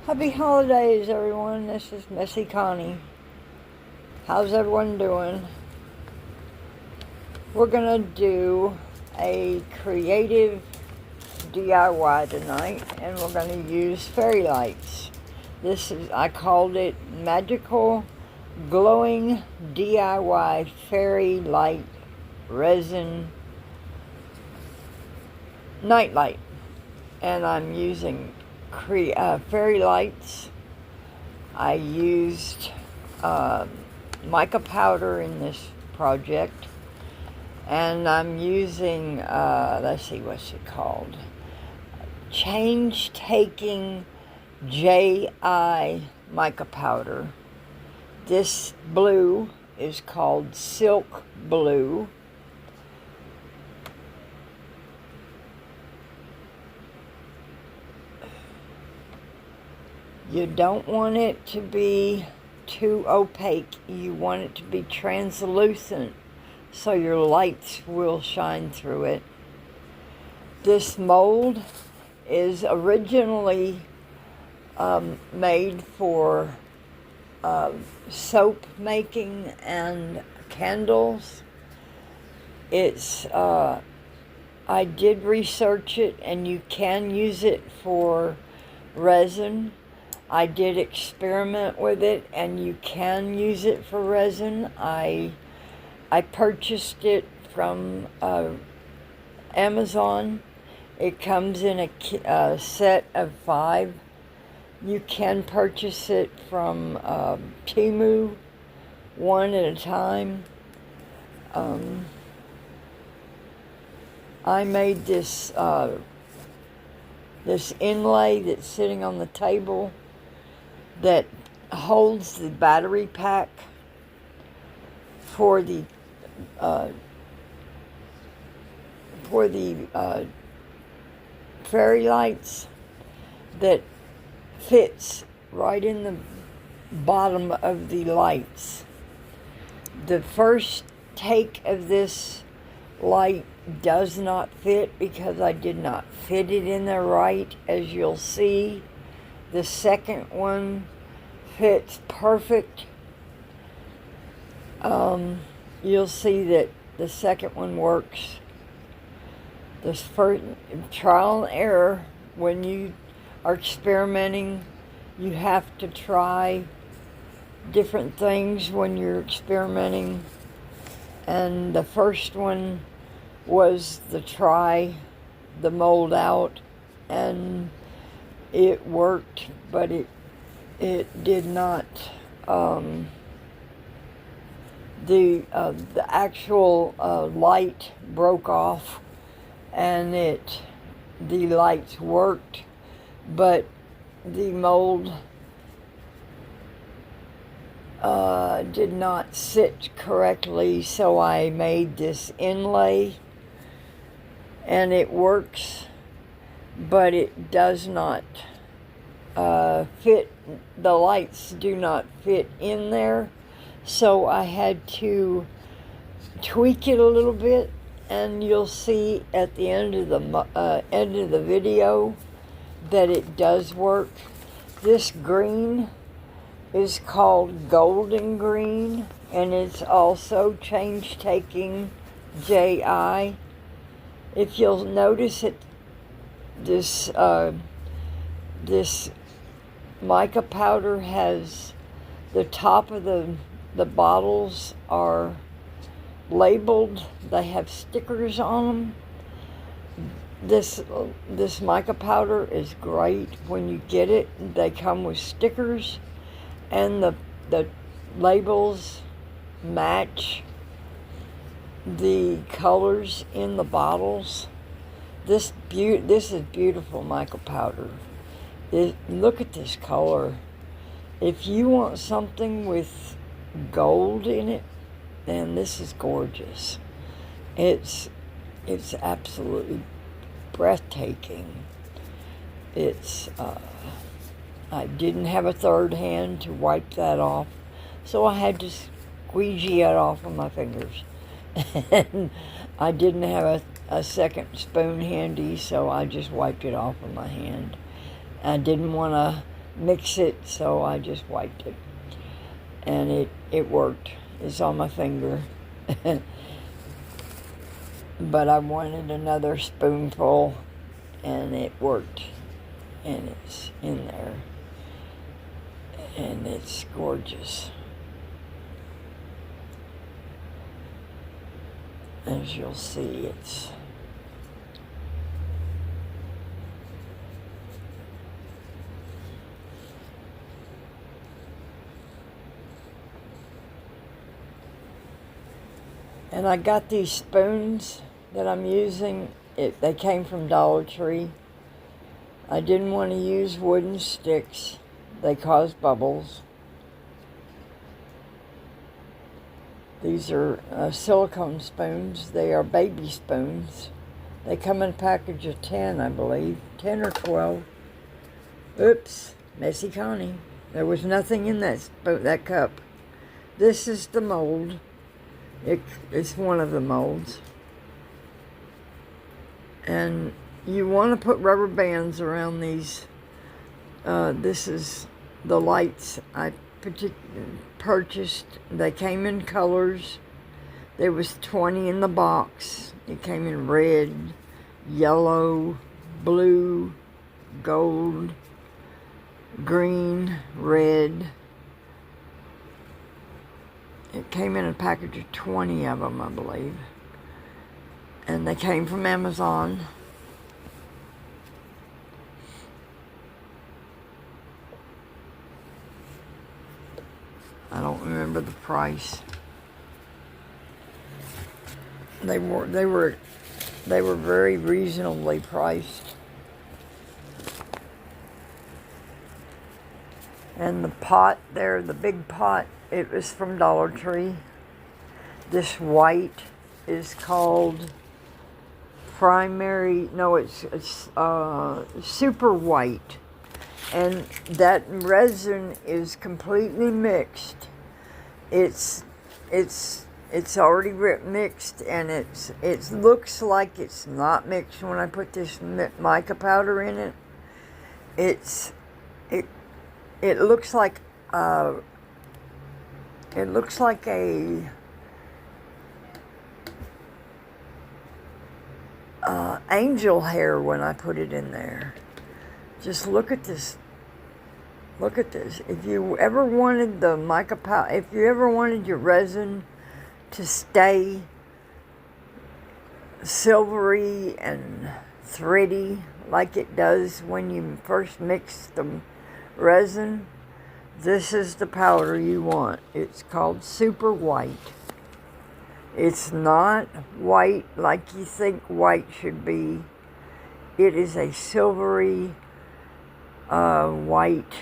Happy holidays, everyone. This is Missy Connie. How's everyone doing? We're gonna do a creative DIY tonight, and we're gonna use fairy lights. I called it Magical Glowing DIY Fairy Light Resin Nightlight. And I'm using fairy lights. I used mica powder in this project, and I'm using let's see, what's it called, change taking JI mica powder. This blue is called Silk Blue. You don't want it to be too opaque. You want it to be translucent so your lights will shine through it. This mold is originally made for soap making and candles. I did research it, and you can use it for resin. I did experiment with it, and you can use it for resin. I purchased it from Amazon. It comes in a set of 5. You can purchase it from Temu, one at a time. I made this inlay that's sitting on the table that holds the battery pack for the fairy lights, that fits right in the bottom of the lights. The first take of this light does not fit because I did not fit it in there right, as you'll see. The second one fits perfect. You'll see that the second one works. This first trial and error. When you are experimenting, you have to try different things when you're experimenting. And the first one was to try the mold out, and it worked, but it did not. The actual light broke off, and the lights worked, but the mold did not sit correctly. So I made this inlay, and it works, but it does not fit. The lights do not fit in there, so I had to tweak it a little bit, and you'll see at the end of the video that it does work. This green is called golden green, and it's also change taking JI. If you'll notice it, this mica powder has the top of the bottles are labeled. They have stickers on them. This mica powder is great. When you get it, they come with stickers, and the labels match the colors in the bottles. This is beautiful mica powder. Look at this color. If you want something with gold in it, then this is gorgeous. It's absolutely breathtaking. I didn't have a third hand to wipe that off, so I had to squeegee it off with my fingers. And I didn't have a second spoon handy, so I just wiped it off with my hand. I didn't want to mix it, so I just wiped it. And it worked. It's on my finger. But I wanted another spoonful, and it worked. And it's in there. And it's gorgeous. As you'll see, it's and I got these spoons that I'm using. They came from Dollar Tree. I didn't want to use wooden sticks. They cause bubbles. These are silicone spoons. They are baby spoons. They come in a package of 10, I believe. 10 or 12. Oops. Messy Connie. There was nothing in that cup. This is the mold. It's one of the molds. And you want to put rubber bands around these. This is the lights I purchased. They came in colors. There was 20 in the box. It came in red, yellow, blue, gold, green, red. It came in a package of 20 of them, I believe. And they came from Amazon. I don't remember the price. They were very reasonably priced. And the pot there, the big pot, it was from Dollar Tree. This white is called it's super white. And that resin is completely mixed. It's already mixed, and it looks like it's not mixed when I put this mica powder in it. It looks like a angel hair when I put it in there. Just look at this. Look at this. If you ever wanted the mica powder, if you ever wanted your resin to stay silvery and thready like it does when you first mix the resin, this is the powder you want. It's called Super White. It's not white like you think white should be. It is a silvery white.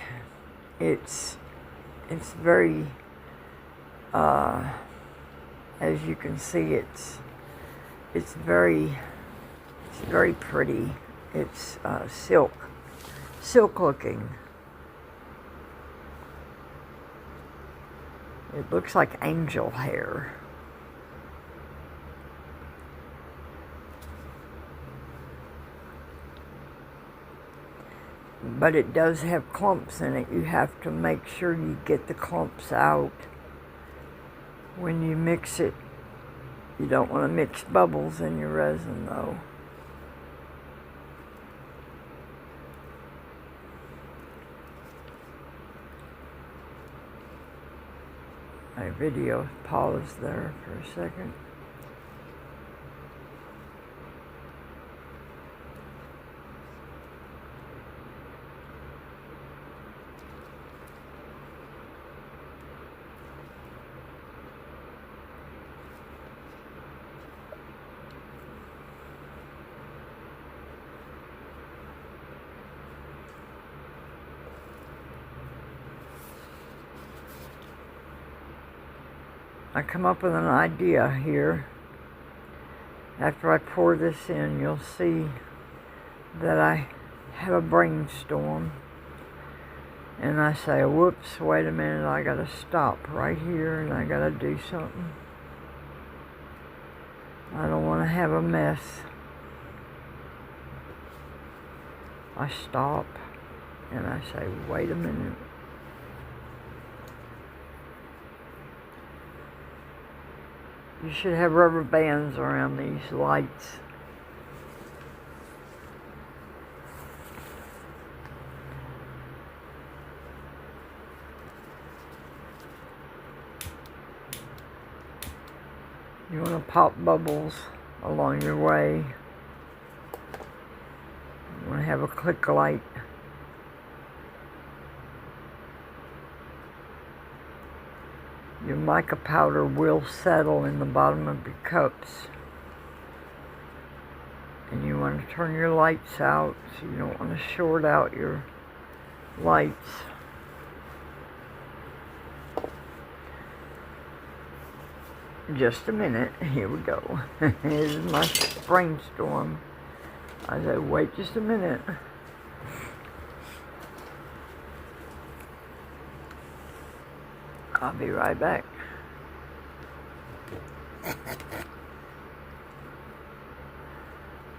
It's very, as you can see, it's very pretty. It's silk looking. It looks like angel hair. But it does have clumps in it. You have to make sure you get the clumps out when you mix it. You don't want to mix bubbles in your resin, though. My video paused there for a second. I come up with an idea here. After I pour this in, you'll see that I have a brainstorm. And I say, whoops, wait a minute, I gotta stop right here and I gotta do something. I don't want to have a mess. I stop. And I say, wait a minute. You should have rubber bands around these lights. You want to pop bubbles along your way. You want to have a click light. Your mica powder will settle in the bottom of your cups. And you want to turn your lights out, so you don't want to short out your lights. Just a minute, here we go. Here's my brainstorm. I said, wait just a minute. I'll be right back.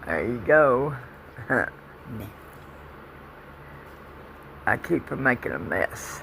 There you go. I keep from making a mess.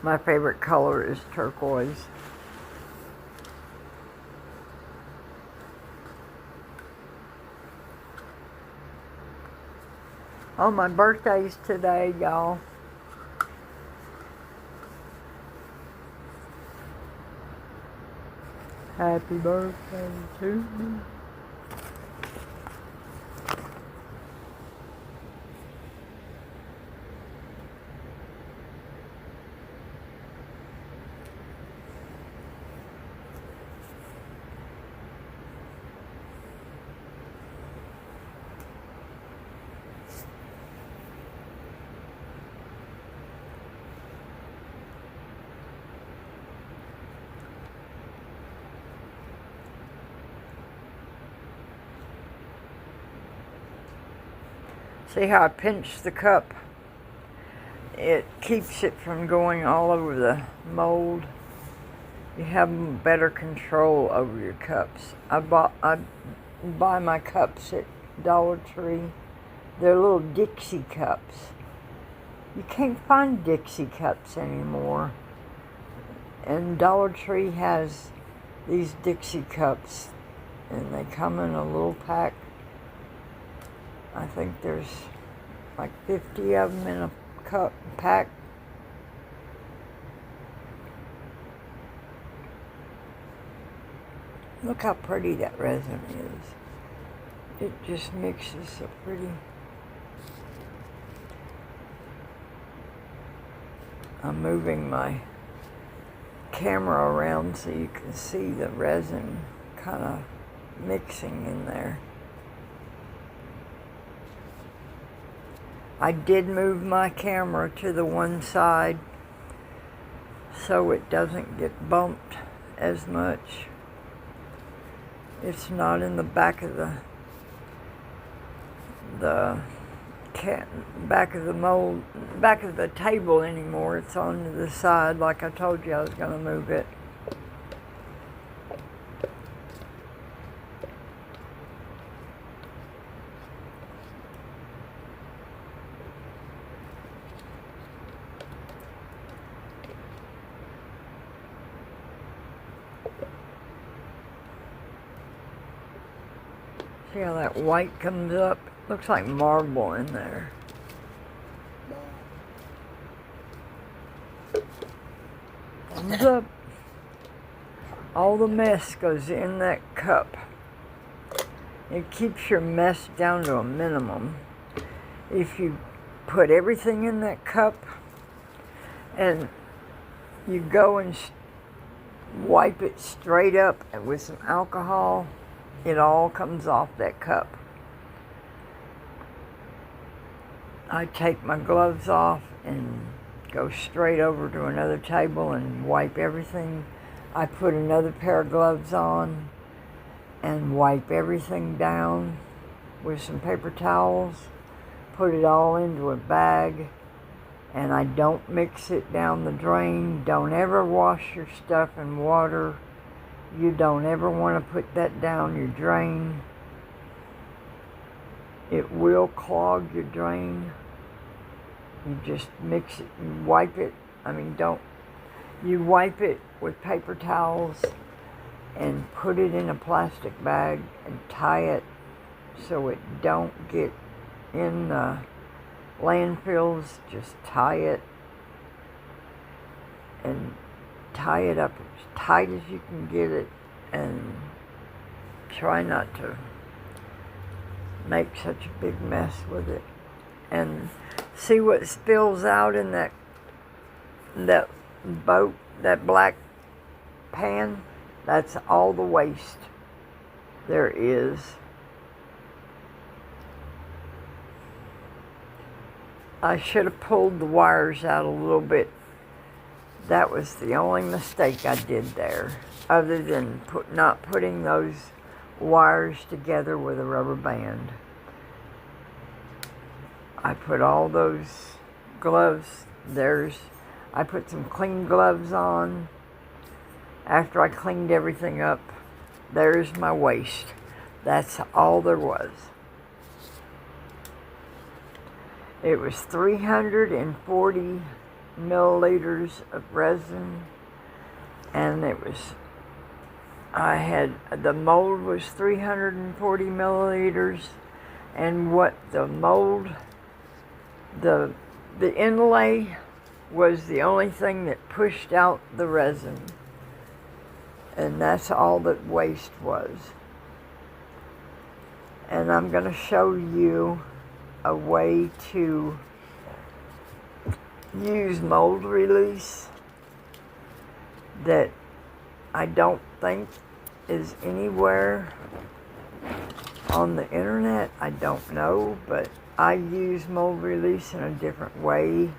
My favorite color is turquoise. Oh, my birthday's today, y'all. Happy birthday to me. See how I pinch the cup? It keeps it from going all over the mold. You have better control over your cups. I buy my cups at Dollar Tree. They're little Dixie cups. You can't find Dixie cups anymore. And Dollar Tree has these Dixie cups, and they come in a little pack. I think there's like 50 of them in a cup pack. Look how pretty that resin is. It just mixes so pretty. I'm moving my camera around so you can see the resin kind of mixing in there. I did move my camera to the one side so it doesn't get bumped as much. It's not in the back of the back of the mold, back of the table anymore. It's on the side like I told you I was going to move it. See how that white comes up? Looks like marble in there. Thumbs up. All the mess goes in that cup. It keeps your mess down to a minimum. If you put everything in that cup and you go and wipe it straight up with some alcohol, it all comes off that cup. I take my gloves off and go straight over to another table and wipe everything. I put another pair of gloves on and wipe everything down with some paper towels, put it all into a bag, and I don't mix it down the drain. Don't ever wash your stuff in water. You don't ever want to put that down your drain. It will clog your drain. You just mix it and wipe it. You wipe it with paper towels and put it in a plastic bag and tie it so it don't get in the landfills. Just tie it and tie it up as tight as you can get it, and try not to make such a big mess with it. And see what spills out in that boat, that black pan? That's all the waste there is. I should have pulled the wires out a little bit. That was the only mistake I did there, other than not putting those wires together with a rubber band. I put all those gloves. I put some clean gloves on. After I cleaned everything up, there's my waste. That's all there was. It was 340 milliliters of resin, and the mold was 340 milliliters, and what the mold, the inlay was the only thing that pushed out the resin, and that's all that waste was. And I'm going to show you a way to use mold release that I don't think is anywhere on the internet. I don't know, but I use mold release in a different way.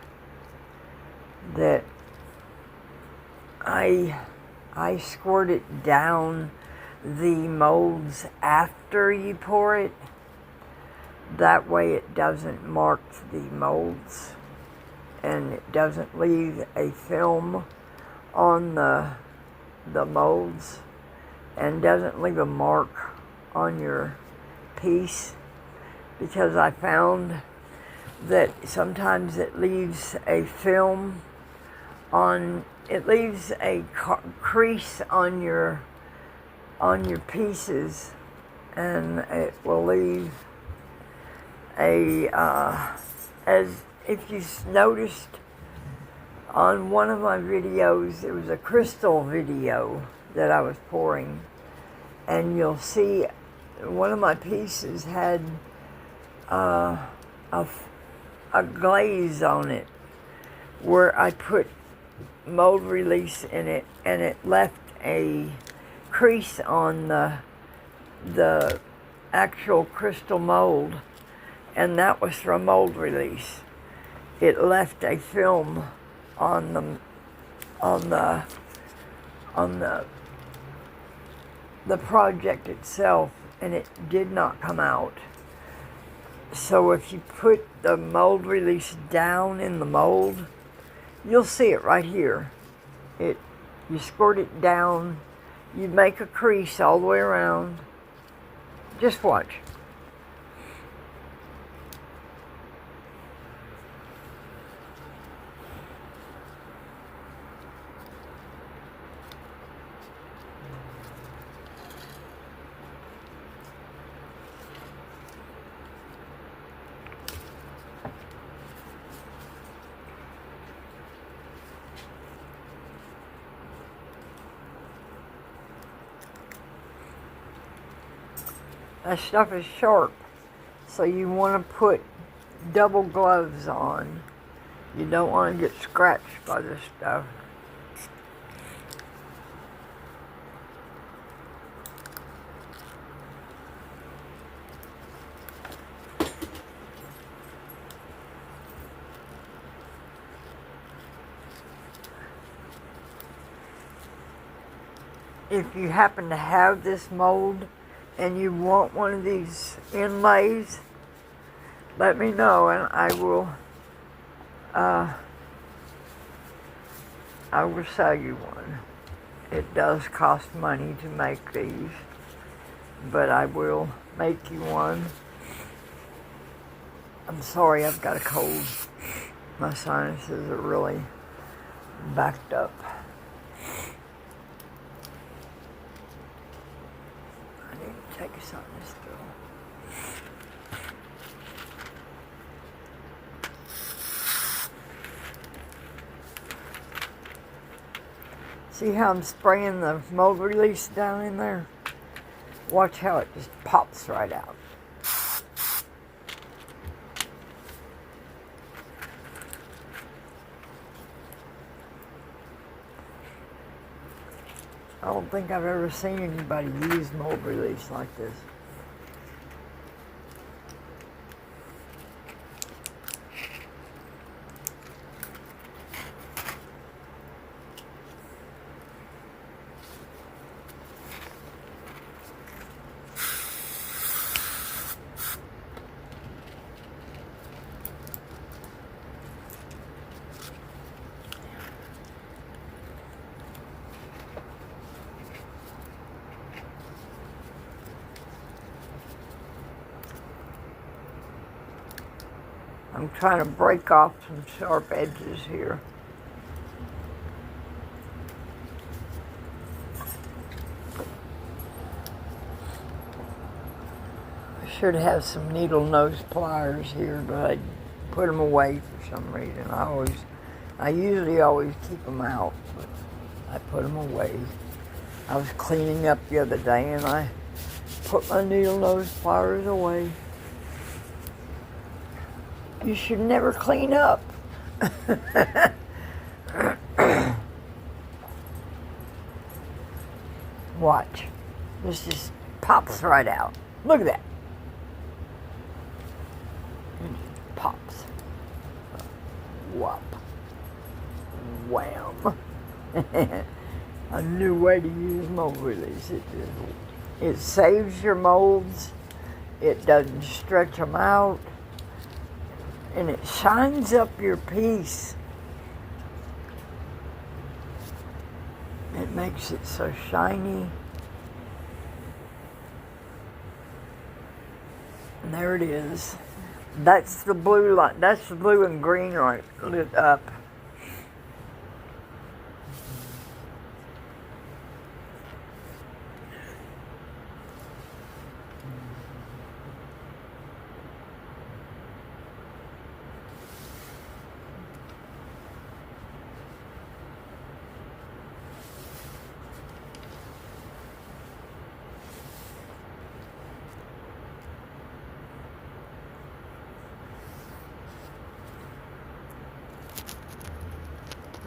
That I squirt it down the molds after you pour it. That way it doesn't mark the molds, and it doesn't leave a film on the molds, and doesn't leave a mark on your piece, because I found that sometimes it leaves a film on, it leaves a crease on your pieces, and it will leave as if you noticed on one of my videos, it was a crystal video that I was pouring, and you'll see one of my pieces had a glaze on it where I put mold release in it, and it left a crease on the actual crystal mold, and that was from mold release. It left a film on the project itself, and it did not come out. So if you put the mold release down in the mold, you'll see it right here. You squirt it down, you make a crease all the way around. Just watch. That stuff is sharp. So you want to put double gloves on. You don't want to get scratched by this stuff. If you happen to have this mold and you want one of these inlays, let me know and I will sell you one. It does cost money to make these, but I will make you one. I'm sorry, I've got a cold. My sinuses are really backed up. I need to take some of this through. See how I'm spraying the mold release down in there? Watch how it just pops right out. I don't think I've ever seen anybody use mold release like this. I'm trying to break off some sharp edges here. I should have some needle nose pliers here, but I put them away for some reason. I usually always keep them out, but I put them away. I was cleaning up the other day and I put my needle nose pliers away. You should never clean up. Watch. This just pops right out. Look at that. It just pops. Whop. Wham. A new way to use mold release. It saves your molds. It doesn't stretch them out. And it shines up your piece. It makes it so shiny. And there it is. That's the blue light. That's the blue and green light lit up.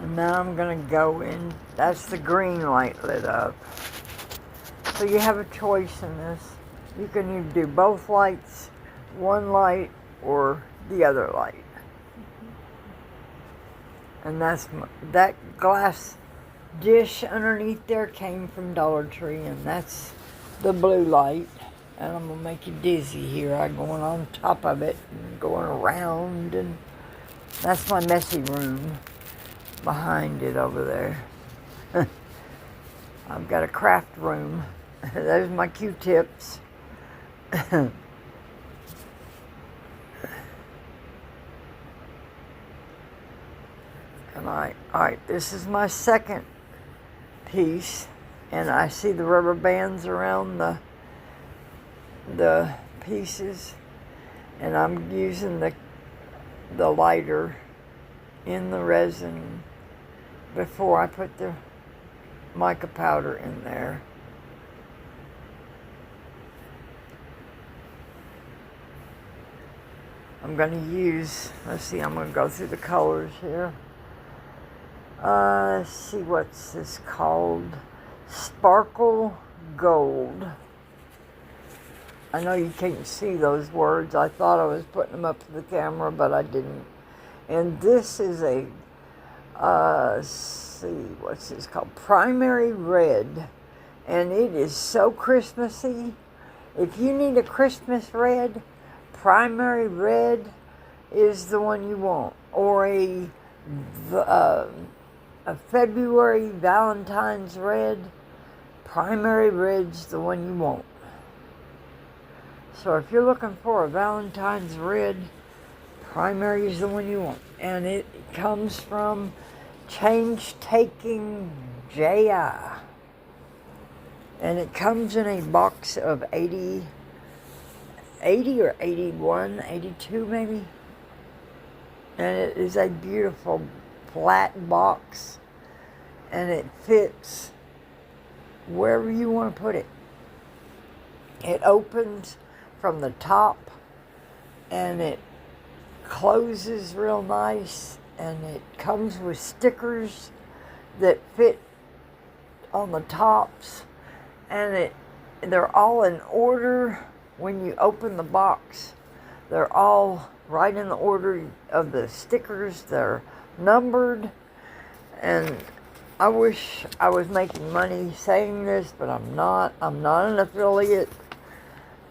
And now I'm going to go in. That's the green light lit up. So you have a choice in this. You can either do both lights, one light, or the other light. And that glass dish underneath there came from Dollar Tree, and that's the blue light. And I'm going to make you dizzy here. I'm going on top of it and going around, and that's my messy room behind it over there. I've got a craft room. There's my Q-tips. And alright, this is my second piece, and I see the rubber bands around the pieces, and I'm using the lighter in the resin before I put the mica powder in there. I'm going to use, let's see, I'm going to go through the colors here. Let's see, what's this called? Sparkle Gold. I know you can't see those words. I thought I was putting them up to the camera, but I didn't. And this is a, let's see, what's this called? Primary Red. And it is so Christmassy. If you need a Christmas red, Primary Red is the one you want. Or a February Valentine's Red, Primary Red's the one you want. So if you're looking for a Valentine's Red, Primary is the one you want. And it comes from Change Taking J.I. And it comes in a box of 80 or 81, 82 maybe. And it is a beautiful flat box. And it fits wherever you want to put it. It opens from the top and it closes real nice, and it comes with stickers that fit on the tops, and they're all in order. When you open the box, they're all right in the order of the stickers. They're numbered, and I wish I was making money saying this, but I'm not. I'm not an affiliate.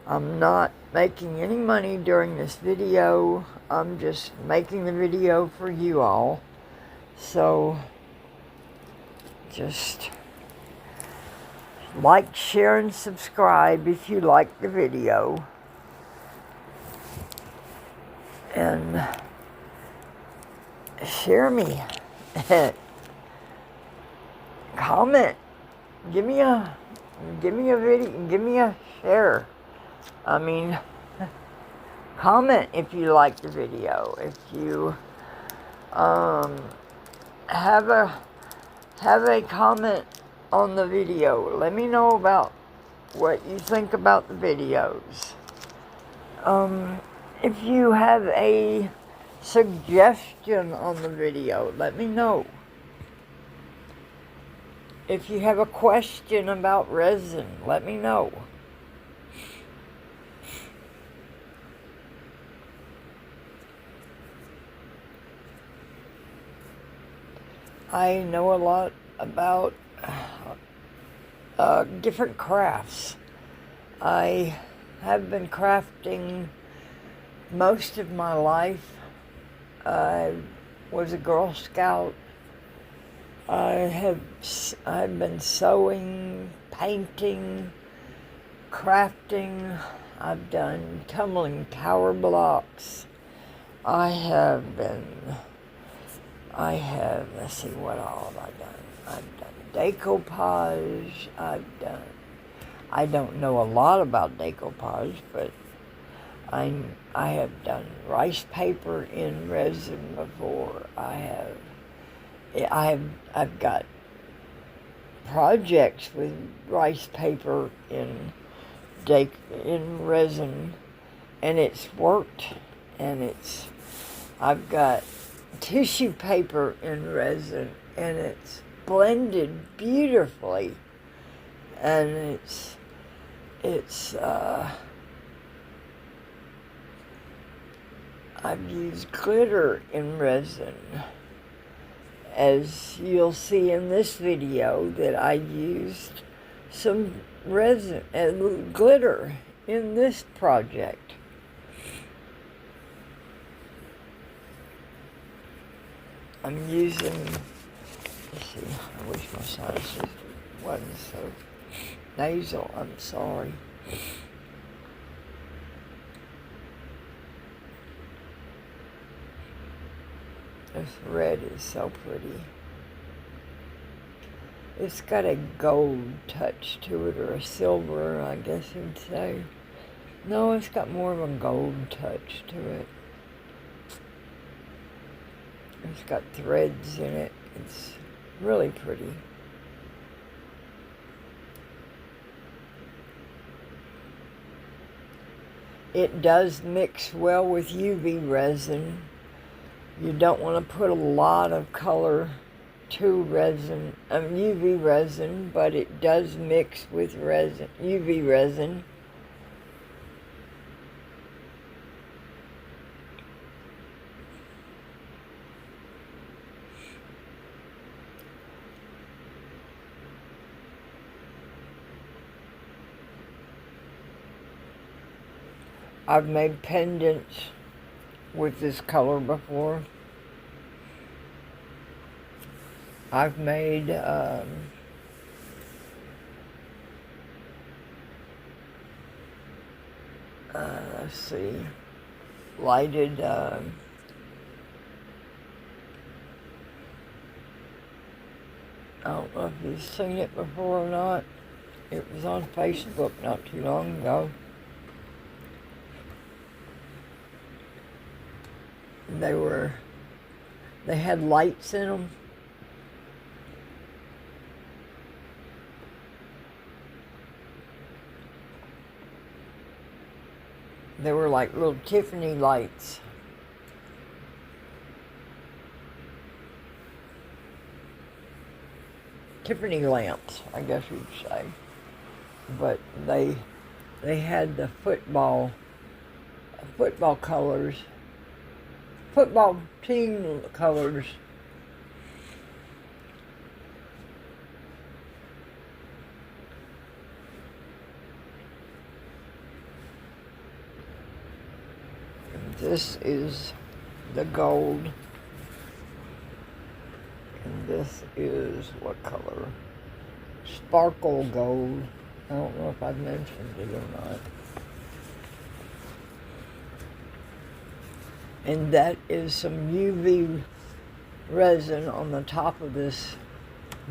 I'm not making any money during this video. I'm just making the video for you all. So, just like, share, and subscribe if you like the video. And share me. Comment. Give me a video. Give me a share. I mean, comment if you like the video. If you have a comment on the video, let me know about what you think about the videos. If you have a suggestion on the video, let me know. If you have a question about resin, let me know. I know a lot about different crafts. I have been crafting most of my life. I was a Girl Scout. I've been sewing, painting, crafting. I've done tumbling tower blocks. Let's see, what all have I done? I've done decoupage. I don't know a lot about decoupage, but I have done rice paper in resin before. I've got projects with rice paper in resin, and it's worked. And I've got tissue paper in resin, and it's blended beautifully. And I've used glitter in resin, as you'll see in this video, that I used some resin and glitter in this project. I'm using, let's see, I wish my sinuses wasn't so nasal, I'm sorry. This red is so pretty. It's got a gold touch to it, or a silver, I guess you'd say. No, it's got more of a gold touch to it. It's got threads in it. It's really pretty. It does mix well with UV resin. You don't want to put a lot of color to resin, UV resin, but it does mix with resin, UV resin. I've made pendants with this color before. I've made let's see, lighted I don't know if you've seen it before or not. It was on Facebook not too long ago. They had lights in them. They were like little Tiffany lights. Tiffany lamps, I guess you'd say. But they had the football colors, football team colors. This is the gold, and this is what color? Sparkle gold. I don't know if I've mentioned it or not. And that is some UV resin on the top of this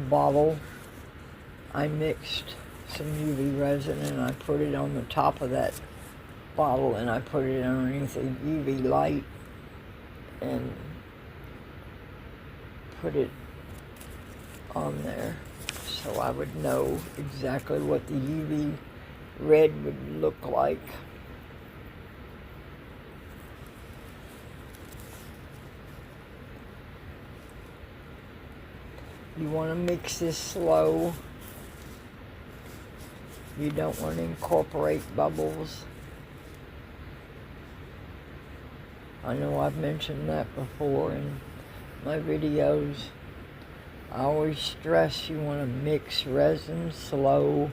bottle. I mixed some UV resin and I put it on the top of that bottle, and I put it underneath a UV light and put it on there so I would know exactly what the UV red would look like. You want to mix this slow. You don't want to incorporate bubbles. I know I've mentioned that before in my videos. I always stress you want to mix resin slow.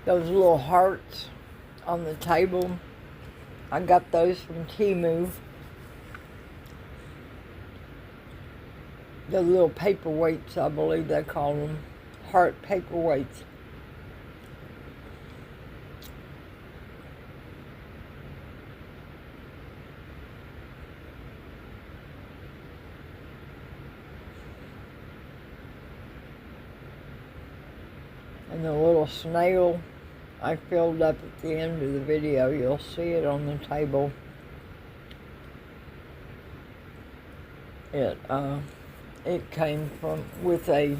Those little hearts on the table, I got those from Temu. The little paperweights, I believe they call them, heart paperweights. And the little snail I filled up at the end of the video. You'll see it on the table. It came with a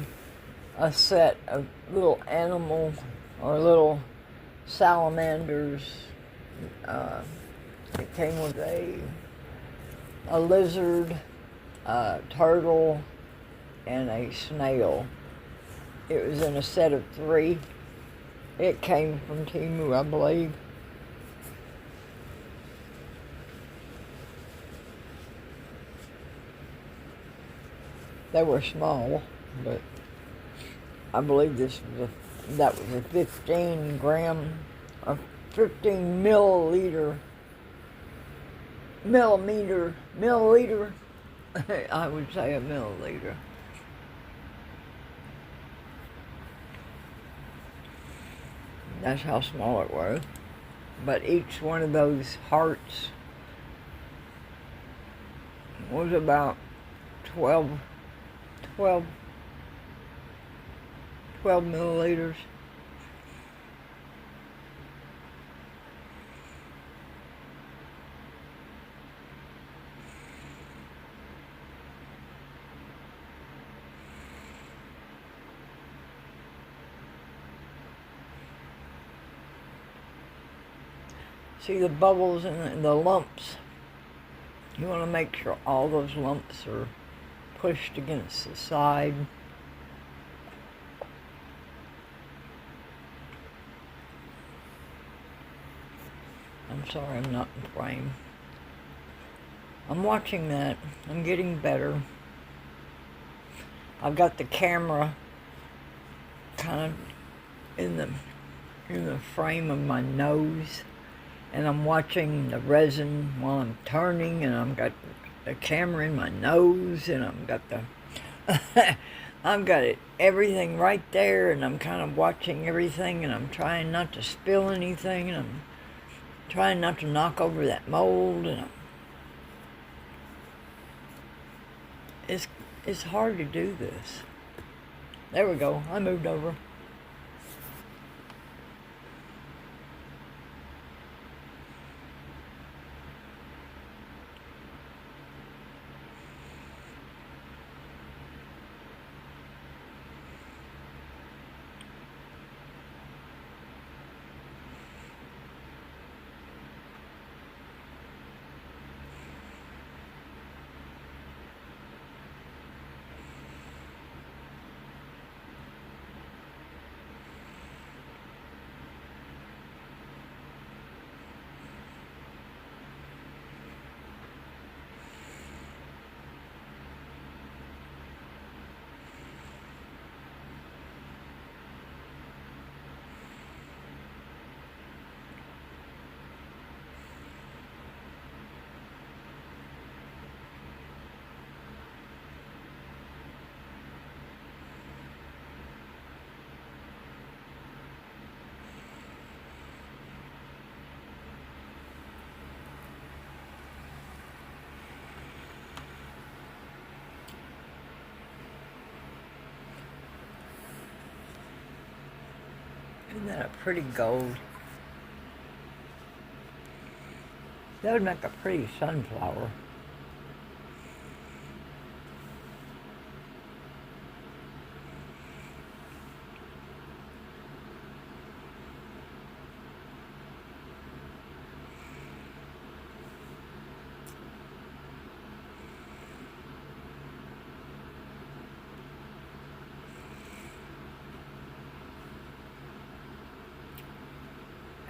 set of little animal or little salamanders. It came with a lizard, a turtle, and a snail. It was in a set of 3. It came from Temu, I believe. They were small, but I believe that was a 15 milliliter, I would say a milliliter. That's how small it was. But each one of those hearts was about 12 milliliters. See the bubbles and the lumps? You want to make sure all those lumps are pushed against the side. I'm sorry I'm not in frame. I'm watching that. I'm getting better. I've got the camera kind of in the frame of my nose, and I'm watching the resin while I'm turning, and I've got the camera in my nose, and I've got I've got everything right there, and I'm kind of watching everything, and I'm trying not to spill anything, and I'm trying not to knock over that mold, and it's hard to do this. There we go. I moved over. Isn't that a pretty gold? That would make a pretty sunflower.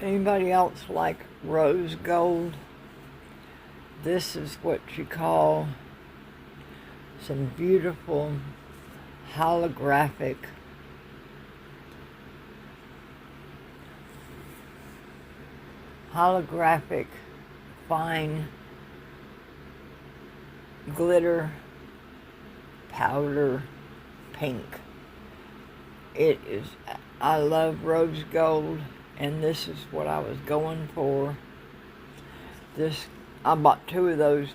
Anybody else like rose gold? This is what you call some beautiful holographic fine glitter powder pink. It is, I love rose gold, and this is what I was going for. I bought 2 of those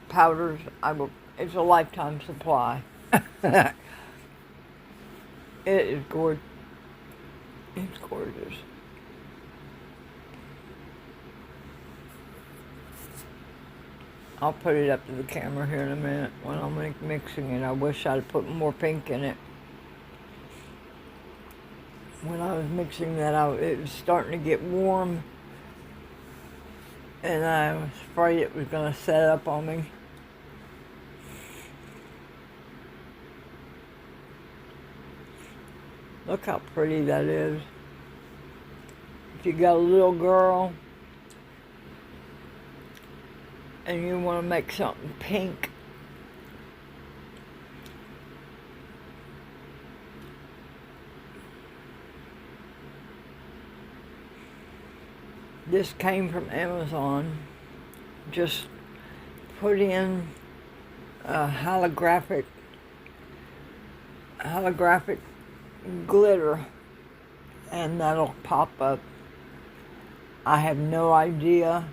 powders. It's a lifetime supply. It is gorgeous. It's gorgeous. I'll put it up to the camera here in a minute when I'm mixing it. I wish I'd put more pink in it. When I was mixing that out, it was starting to get warm, and I was afraid it was going to set up on me. Look how pretty that is. If you got a little girl and you want to make something pink, this came from Amazon. Just put in a holographic glitter and that'll pop up. I have no idea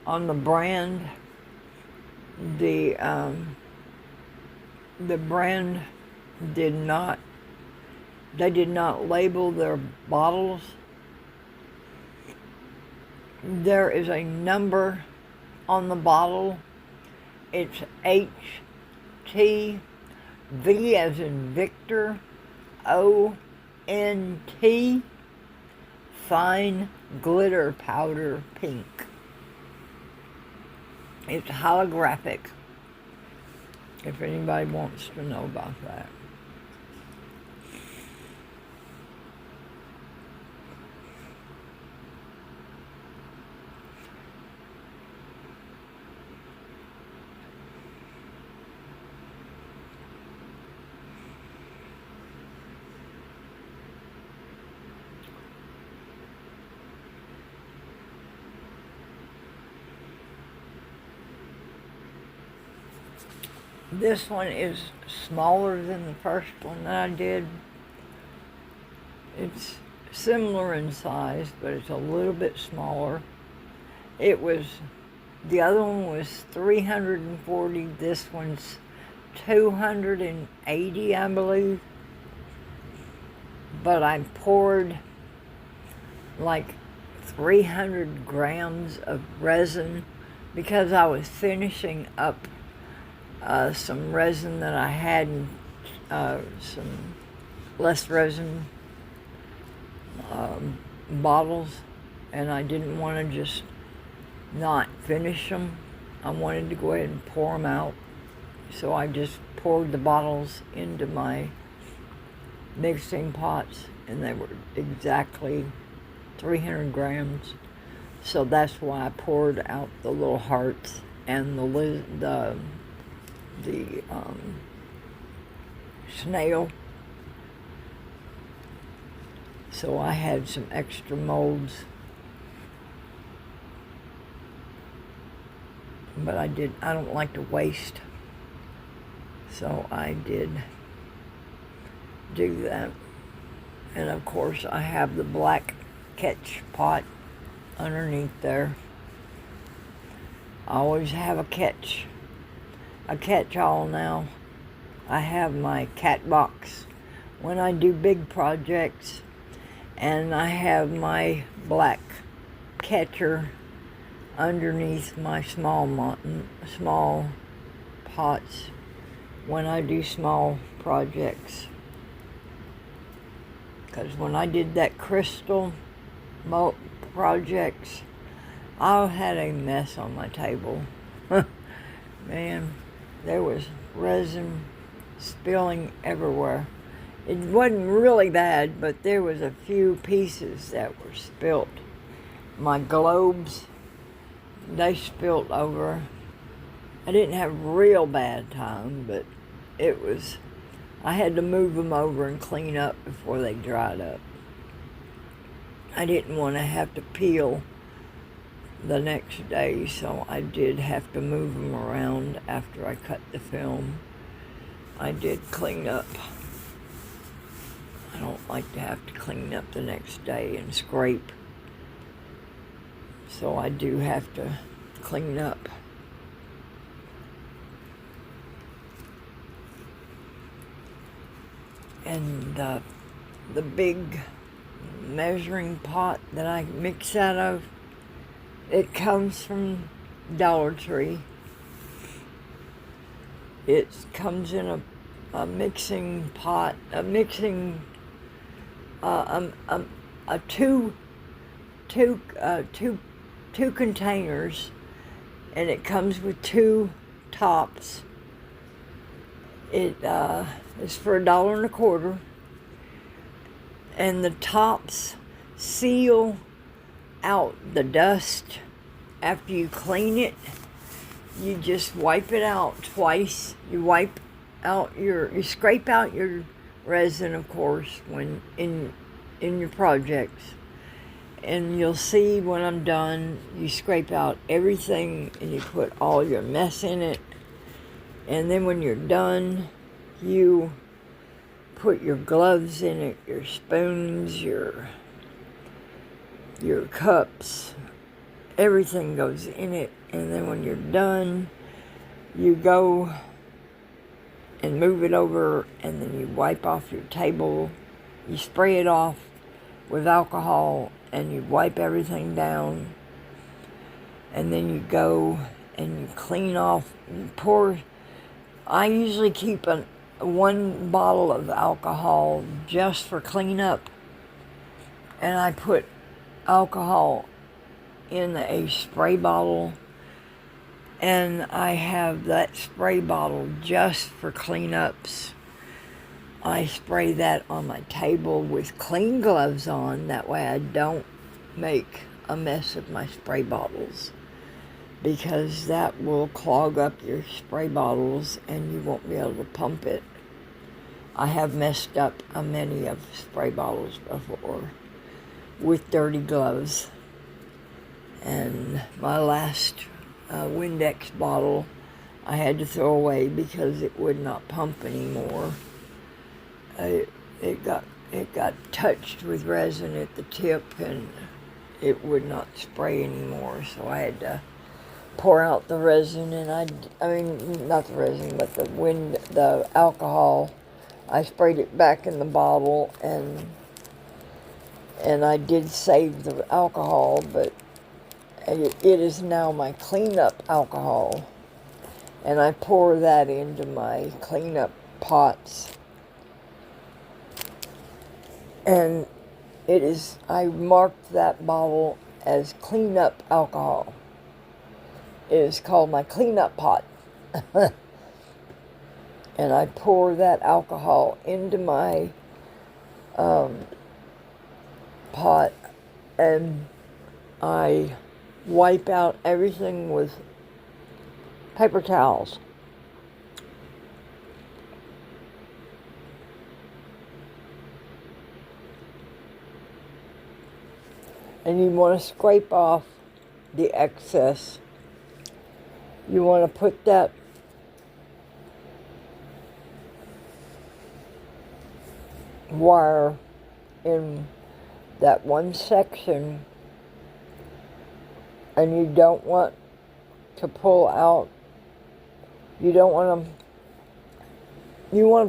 on the brand. The brand did not, they did not label their bottles. There is a number on the bottle. It's HT, V as in Victor, ONT, fine glitter powder pink. It's holographic, if anybody wants to know about that. This one is smaller than the first one that I did. It's similar in size, but it's a little bit smaller. The other one was 340. This one's 280, I believe. But I poured like 300 grams of resin because I was finishing up some resin that I had, some less resin bottles, and I didn't want to just not finish them. I wanted to go ahead and pour them out, so I just poured the bottles into my mixing pots, and they were exactly 300 grams. So that's why I poured out the little hearts and the snail. So I had some extra molds, but I don't like to waste, so I did do that. And of course I have the black catch pot underneath there. I always have a catch-all now. I have my cat box when I do big projects, and I have my black catcher underneath my small pots when I do small projects. Because when I did that crystal projects, I had a mess on my table. Man, there was resin spilling everywhere. It wasn't really bad, but there was a few pieces that were spilt. My globes, they spilt over. I didn't have a real bad time, but I had to move them over and clean up before they dried up. I didn't want to have to peel the next day, so I did have to move them around after I cut the film. I did clean up. I don't like to have to clean up the next day and scrape, so I do have to clean up. And the big measuring pot that I mix out of, it comes from Dollar Tree. It comes in a mixing pot, two containers, and it comes with two tops. It is for $1.25, and the tops seal out the dust after you clean it. You just wipe it out twice. You scrape out your resin, of course, when in your projects. And you'll see when I'm done, you scrape out everything and you put all your mess in it. And then when you're done, you put your gloves in it, your spoons, your cups, everything goes in it. And then when you're done, you go and move it over, and then you wipe off your table. You spray it off with alcohol, and you wipe everything down. And then you go and you clean off, you pour. I usually keep one bottle of alcohol just for cleanup, and I put alcohol in a spray bottle, and I have that spray bottle just for cleanups. I spray that on my table with clean gloves on, that way I don't make a mess of my spray bottles, because that will clog up your spray bottles and you won't be able to pump it. I have messed up many of spray bottles before with dirty gloves. And my last Windex bottle I had to throw away because it would not pump anymore. It got touched with resin at the tip, and it would not spray anymore. So I had to pour out the resin, and I mean not the resin, but the alcohol. I sprayed it back in the bottle, and I did save the alcohol, but it is now my cleanup alcohol, and I pour that into my cleanup pots. And I marked that bottle as cleanup alcohol. It is called my cleanup pot. And I pour that alcohol into my pot, and I wipe out everything with paper towels. And you want to scrape off the excess. You want to put that wire in that one section, and you don't want to pull out. You want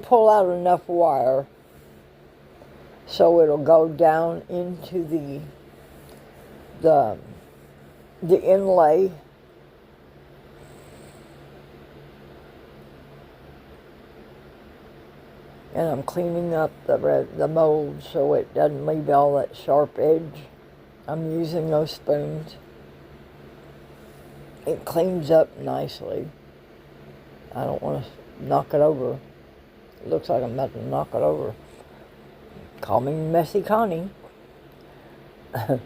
to pull out enough wire so it'll go down into the inlay. And I'm cleaning up the mold so it doesn't leave all that sharp edge. I'm using those spoons. It cleans up nicely. I don't want to knock it over. It looks like I'm about to knock it over. Call me Messy Connie. I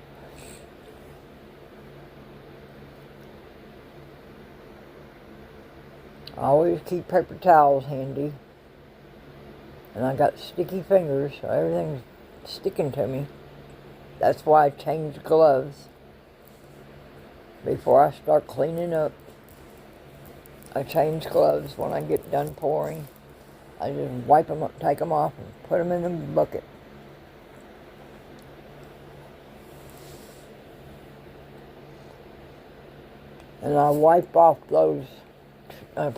always keep paper towels handy. And I got sticky fingers, so everything's sticking to me. That's why I change gloves before I start cleaning up. I change gloves when I get done pouring. I just wipe them up, take them off, and put them in the bucket. And I wipe off those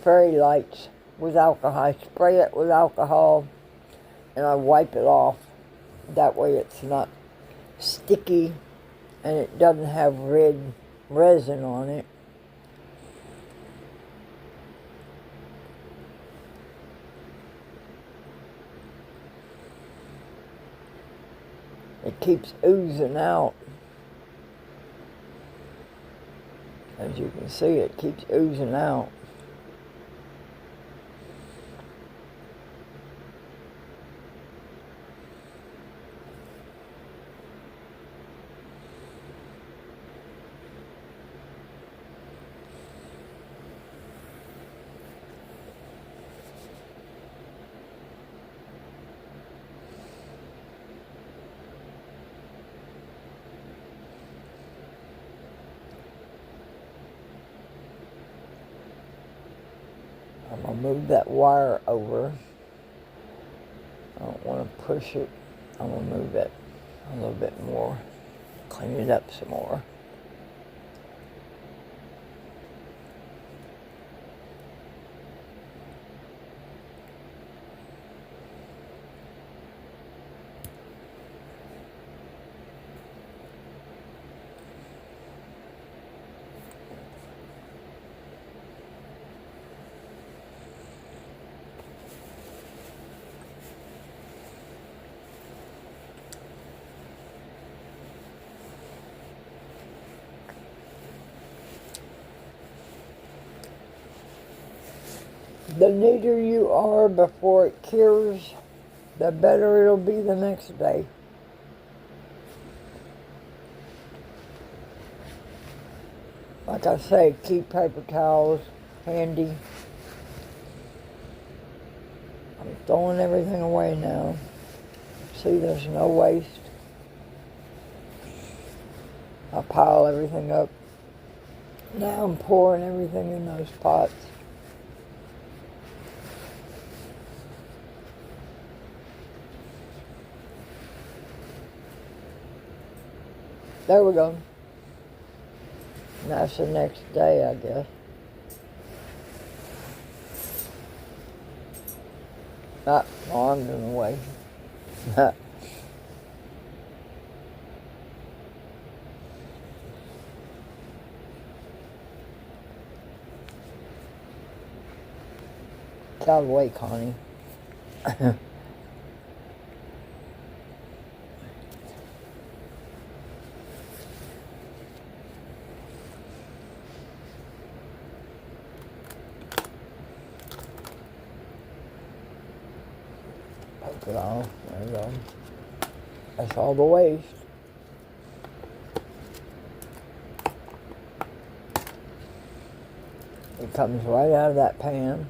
fairy lights with alcohol. I spray it with alcohol, and I wipe it off. That way it's not sticky, and it doesn't have red resin on it. It keeps oozing out. As you can see, it keeps oozing out. I'm going to move that wire over. I don't want to push it. I'm going to move it a little bit more. Clean it up some more. The neater you are before it cures, the better it'll be the next day. Like I say, keep paper towels handy. I'm throwing everything away now. See, there's no waste. I pile everything up. Now I'm pouring everything in those pots. There we go. That's the next day, I guess. Ah, my arm's in the way. Get out of the way, Connie. Poke it off. There you go. That's all the waste. It comes right out of that pan.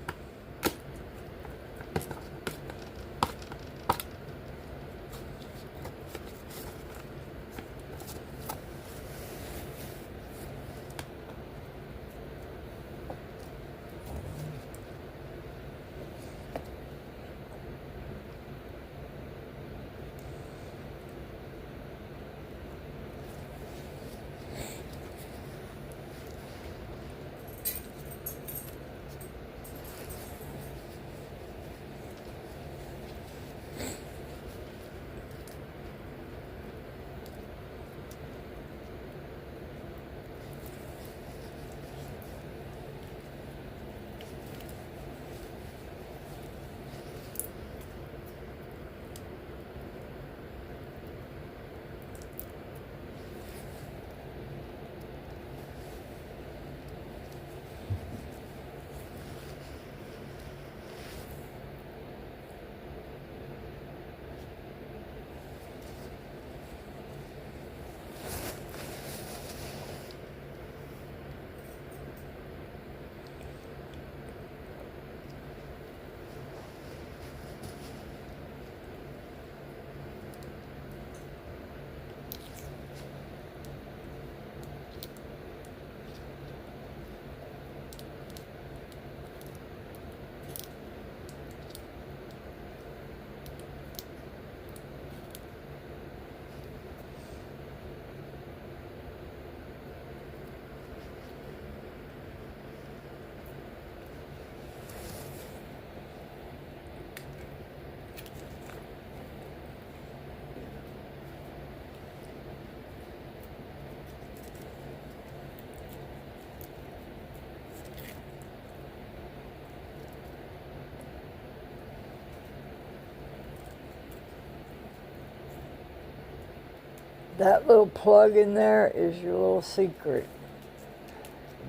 That little plug in there is your little secret.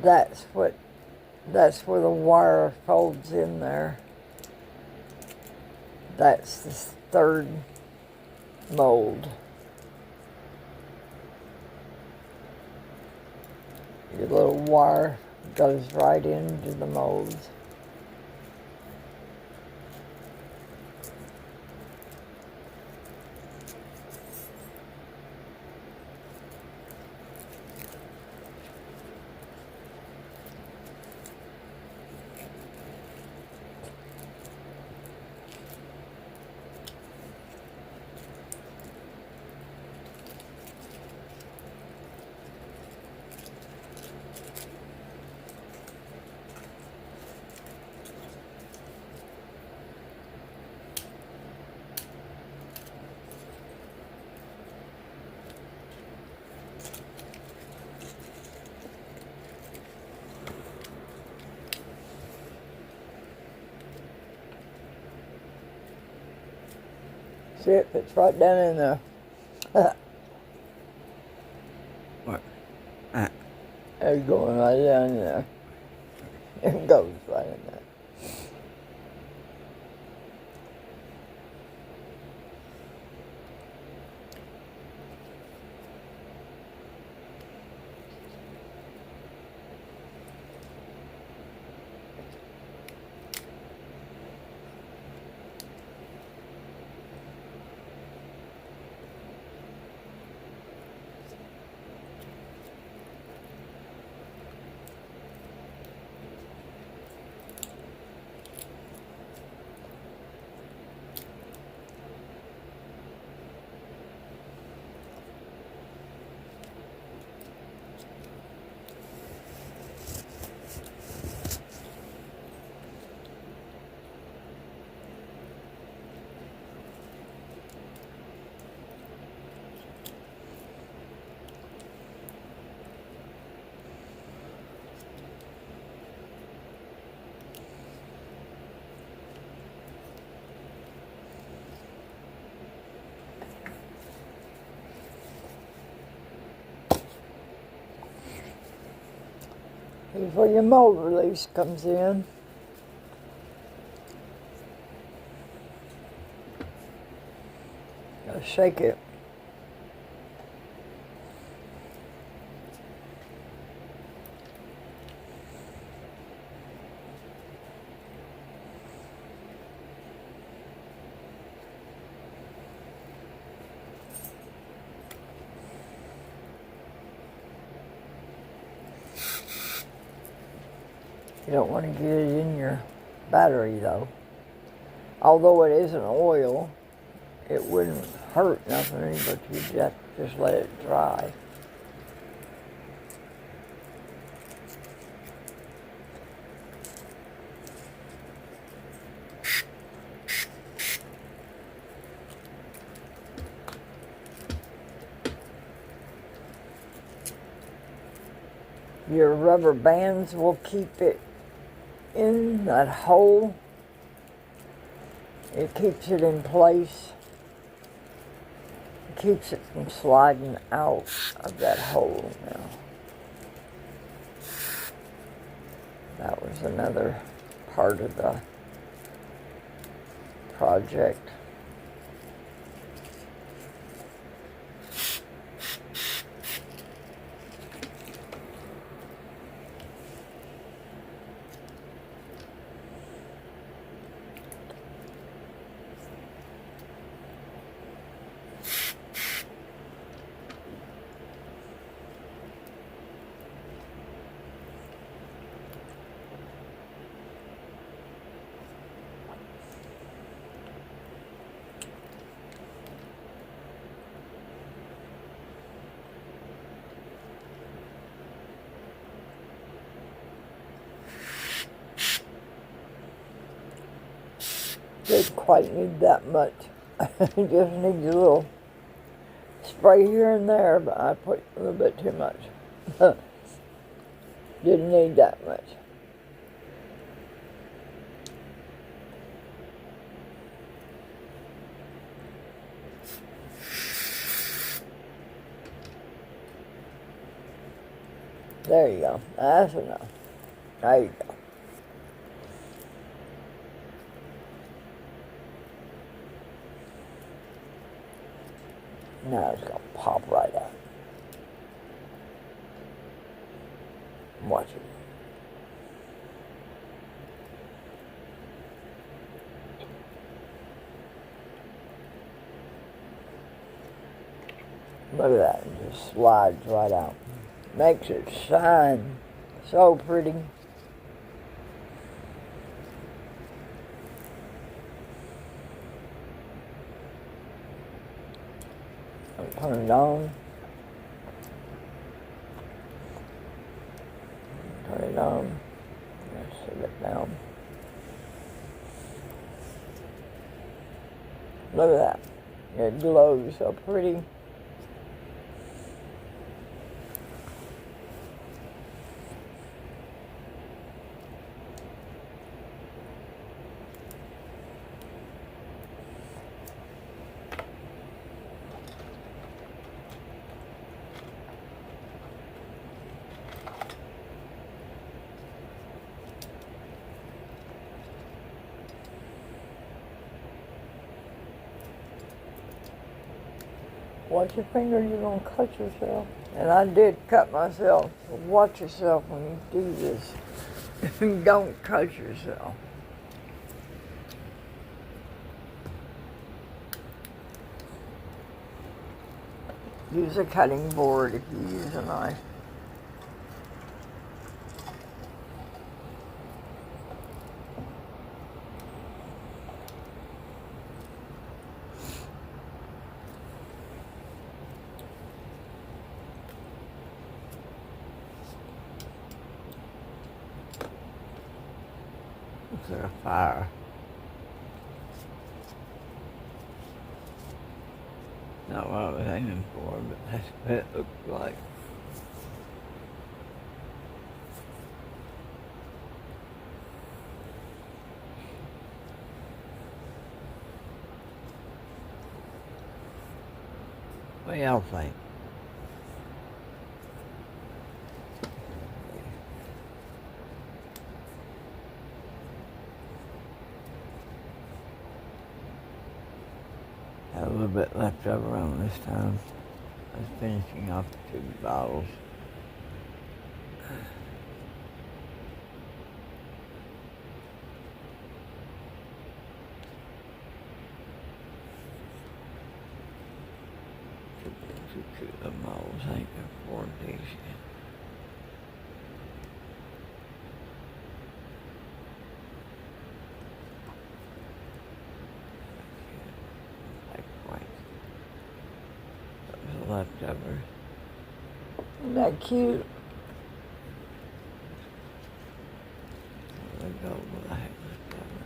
That's where the wire folds in there. That's the third mold. Your little wire goes right into the molds. See, it fits right down in there. What? It's going right down in there. It goes right in there. Here's where your mold release comes in. Gotta shake it. You don't want to get it in your battery though. Although it is an oil, it wouldn't hurt nothing, but you just let it dry. Your rubber bands will keep it in that hole. It keeps it in place. It keeps it from sliding out of that hole now. That was another part of the project. Didn't quite need that much. Just needs a little spray here and there, but I put a little bit too much. Didn't need that much. There you go. That's enough. There you go. Now it's going to pop right out. Watch it. Look at that. It just slides right out. Makes it shine so pretty. Turn it on. Turn it on. Let's set it down. Look at that. It glows so pretty. Watch your finger, you're going to cut yourself. And I did cut myself. So watch yourself when you do this. Don't cut yourself. Use a cutting board if you use a knife. Looks like a fire. Not what I was aiming for, but that's what it looked like. What do y'all think? Had a little bit left over on this time. I was finishing off the 2 bottles. Two of them bottles ain't afford these yet. Leftover. Isn't that cute? The gold I have leftover.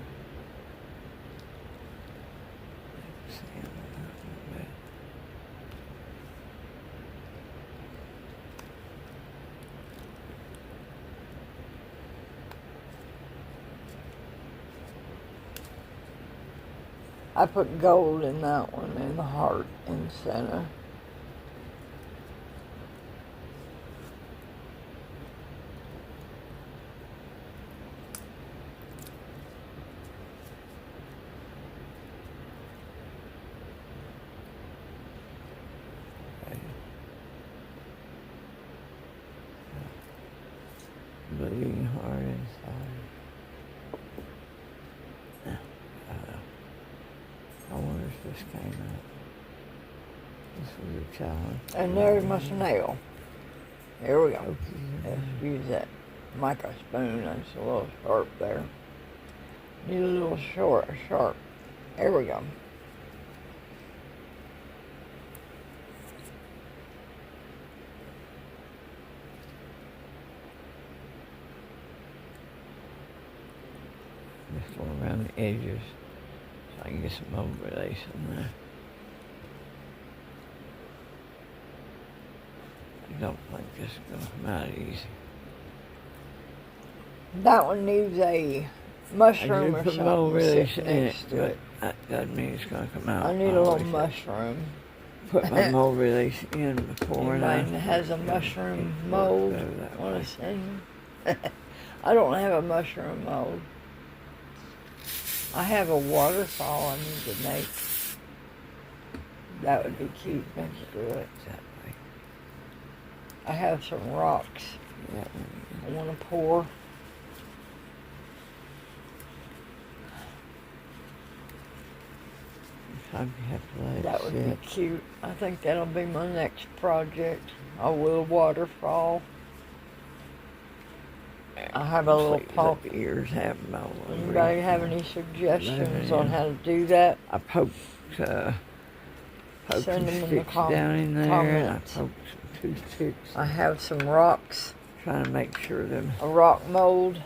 I put gold in that one, in the heart and center. Bleeding hard inside. I wonder if this came out. This was a challenge. And there's my snail. Here we go. Let's use that mica spoon. That's a little sharp there. Need a little sharp. There we go. Just go around the edges so I can get some overlays in there. I don't think this is going to come out easy. That one needs a mushroom or something sit next to it. That doesn't mean it's going to come out. I need a little mushroom. Put my mold release in before and after. Mine has a mushroom mold. Want to send? I don't have a mushroom mold. I have a waterfall I need to make. That would be cute next to it. Exactly. I have some rocks I want to pour. That would be cute. I think that'll be my next project. A little waterfall. I have a little pump. Ears have no. Anybody have any suggestions on how to do that? I poked some sticks down in there. And I poked some toothpicks. I have some rocks. Trying to make sure them a rock mold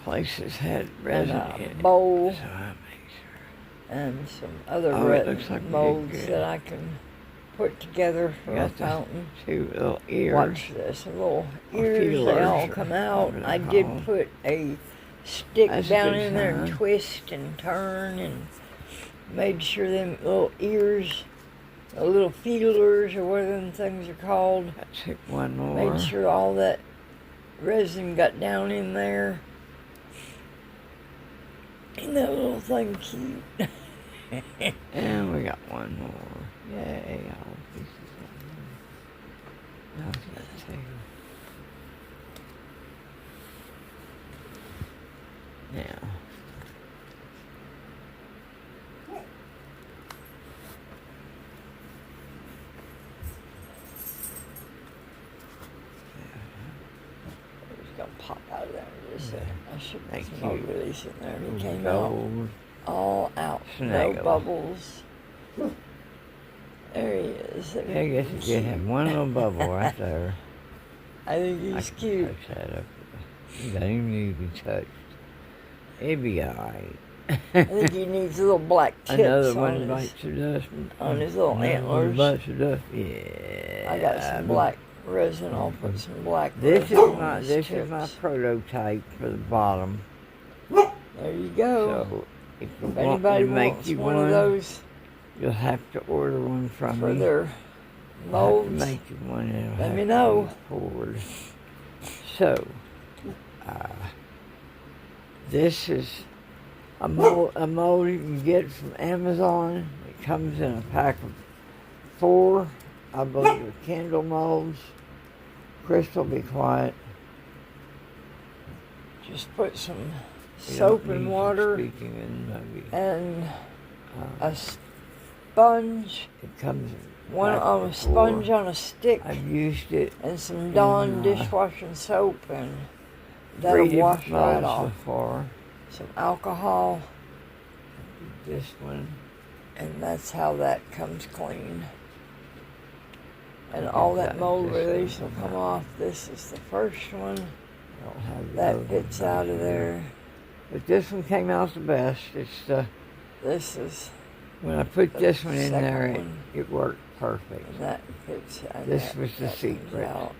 places had resin in it. Bowl. So I make sure. And some other molds that I can put together for a fountain. 2 little ears. Watch this, little ears, they all come out. I did put a stick down in there and twist and turn and made sure them little ears, the little feelers or whatever them things are called. I took one more. Made sure all that resin got down in there. Ain't that little thing cute? And we got one more. Yay, all pieces of wood. Now it's got two. Now. It's gonna pop out of there in just a second. I should put Thank some you. old release in there. He came out Gold. all out. No Snaggle. bubbles. There he is. Yeah, I guess you did have one little bubble right there. I think I he's can cute. touch that up. You don't even need to be touched. It'd be alright. I think he needs little black tips Another on one his, bites of dust. on his little Another one antlers. bites of dust. Yeah. I got some black resin. I'll put some black This resin is on my his this tips. is my prototype for the bottom. There you go. So if you If want me anybody to make wants you one of those you'll have to order one from for me. their I'll have to molds, make you one. It'll let have me to know. be poured. So, this is a mold you can get from Amazon. It comes in a pack of 4, I believe, are candle molds. Crystal, be quiet. just put some You soap don't and need water speaking in maybe. and a sponge. It comes in One pack on a of sponge 4. on a stick I've used it and some Dawn in, dishwashing soap, and 3 that'll different wash right molds off. before. Some alcohol, This one. and that's how that comes clean. And Okay, all that that mold just release will goes come out. off. This is the first one I'll have the that other gets one out of back there. But this one came out the best. It's the This is, when I put the this one in second there, one. it worked perfect. and that gets and This that, was the that comes secret. out.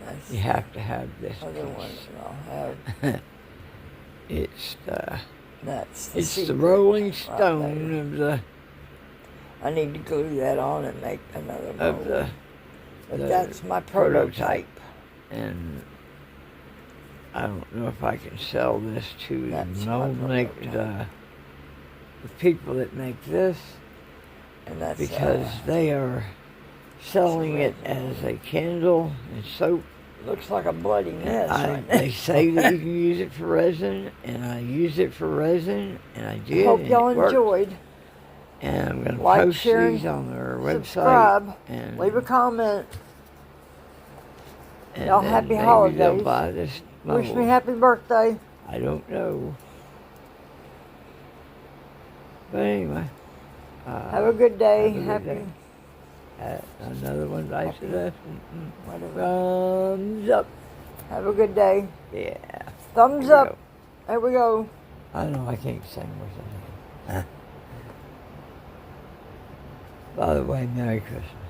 And that's You have to have this other one piece. that I'll have. It's the That's the it's the secret Rolling right Stone there. of the I need to glue that on and make another mold. But the that's my prototype. prototype. And I don't know if I can sell this to That's the my mold prototype. the people that make this, And that's because they are selling it as a candle and soap. looks like a bloody mess right now. They say that you can use it for resin, and I used it for resin, and I did. Hope and y'all it worked. enjoyed. And I'm going to Like, post share, these on their website. Subscribe. And, Leave a comment. and y'all then happy maybe holidays. They'll buy this Wish me mold. happy birthday. I don't know. But anyway. Have a good day. have a Happy. good day. Another one bites Happy- of us. Whatever. Thumbs up. Have a good day. Yeah. Thumbs Here we up. go. There we go. I know I can't sing with it. By the way, Merry Christmas.